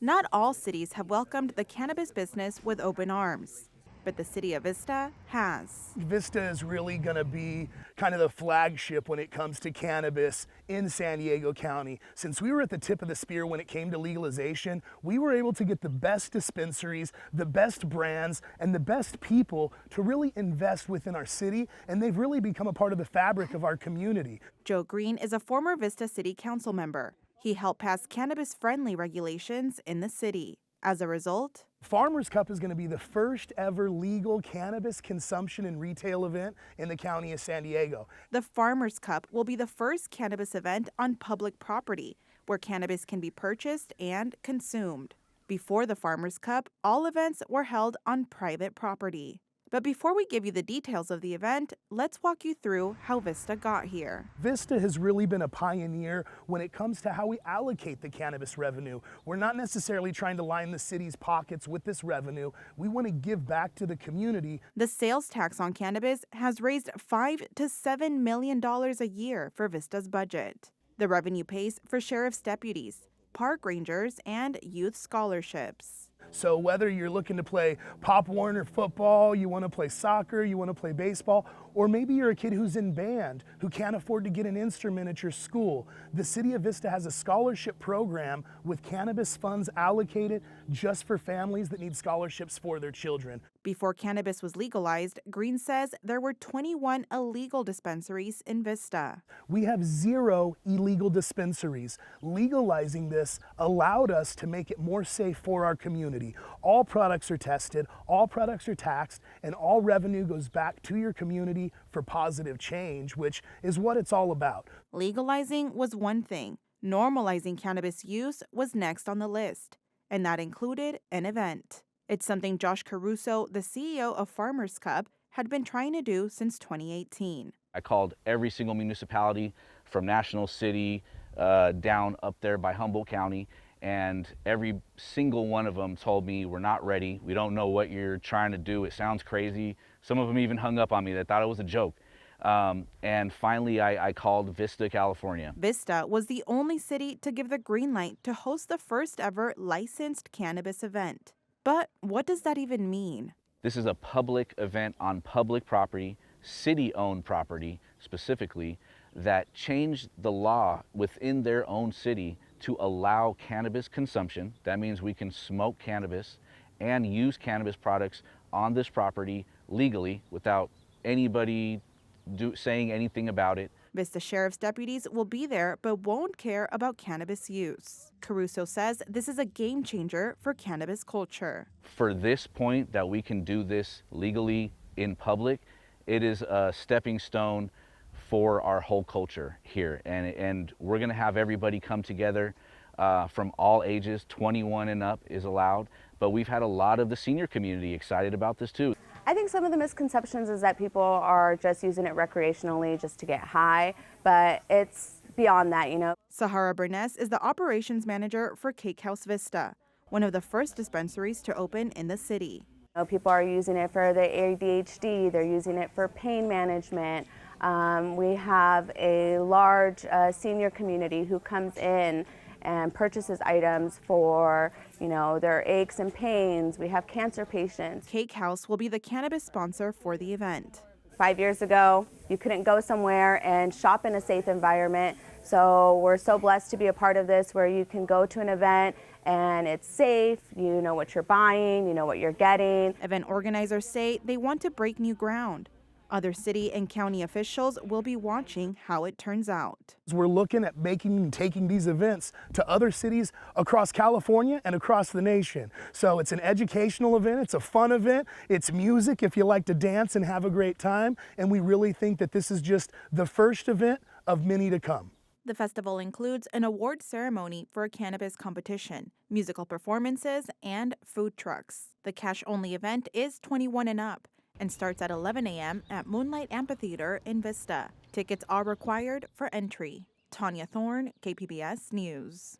Not all cities have welcomed the cannabis business with open arms, but the city of Vista has. Vista is really going to be kind of the flagship when it comes to cannabis in San Diego County. Since we were at the tip of the spear when it came to legalization, we were able to get the best dispensaries, the best brands, and the best people to really invest within our city, and they've really become a part of the fabric of our community. Joe Green is a former Vista City Council member. He helped pass cannabis-friendly regulations in the city. As a result, Farmers Cup is going to be the first ever legal cannabis consumption and retail event in the county of San Diego. the Farmers Cup will be the first cannabis event on public property where cannabis can be purchased and consumed. Before the Farmers Cup, all events were held on private property. But before we give you the details of the event, let's walk you through how Vista got here. Vista has really been a pioneer when it comes to how we allocate the cannabis revenue. We're not necessarily trying to line the city's pockets with this revenue. We want to give back to the community. The sales tax on cannabis has raised $5 to $7 million a year for Vista's budget. The revenue pays for sheriff's deputies, park rangers, and youth scholarships. So whether you're looking to play Pop Warner football, you want to play soccer, you want to play baseball, or maybe you're a kid who's in band who can't afford to get an instrument at your school, the City of Vista has a scholarship program with cannabis funds allocated just for families that need scholarships for their children. Before cannabis was legalized, Green says there were 21 illegal dispensaries in Vista. We have 0 illegal dispensaries. Legalizing this allowed us to make it more safe for our community. All products are tested, all products are taxed, and all revenue goes back to your community for positive change, which is what it's all about. Legalizing was one thing. Normalizing cannabis use was next on the list, and that included an event. It's something Josh Caruso, the CEO of Farmers Cup, had been trying to do since 2018. I called every single municipality from National City down up there by Humboldt County, and every single one of them told me, we're not ready, we don't know what you're trying to do, it sounds crazy. Some of them even hung up on me, they thought it was a joke. And finally I called Vista, California. Vista was the only city to give the green light to host the first ever licensed cannabis event. But what does that even mean? This is a public event on public property, city-owned property specifically, that changed the law within their own city to allow cannabis consumption. That means we can smoke cannabis and use cannabis products on this property legally without anybody saying anything about it. Vista Sheriff's deputies will be there but won't care about cannabis use. Caruso says this is a game changer for cannabis culture. For this point that we can do this legally in public, it is a stepping stone for our whole culture here. And we're gonna have everybody come together from all ages. 21 and up is allowed, but we've had a lot of the senior community excited about this too. I think some of the misconceptions is that people are just using it recreationally just to get high, but it's beyond that, you know. Sahara Burness is the operations manager for Cake House Vista, one of the first dispensaries to open in the city. You know, people are using it for their ADHD, they're using it for pain management. We have a large senior community who comes in and purchases items for, you know, their aches and pains. We have cancer patients. Cake House will be the cannabis sponsor for the event. 5 years ago, you couldn't go somewhere and shop in a safe environment. So we're so blessed to be a part of this where you can go to an event and it's safe, you know what you're buying, you know what you're getting. Event organizers say they want to break new ground. Other city and county officials will be watching how it turns out. We're looking at making and taking these events to other cities across California and across the nation. So it's an educational event, it's a fun event, it's music if you like to dance and have a great time, and we really think that this is just the first event of many to come. The festival includes an award ceremony for a cannabis competition, musical performances, and food trucks. The cash-only event is 21 and up and starts at 11 a.m. at Moonlight Amphitheater in Vista. Tickets are required for entry. Tanya Thorne, KPBS News.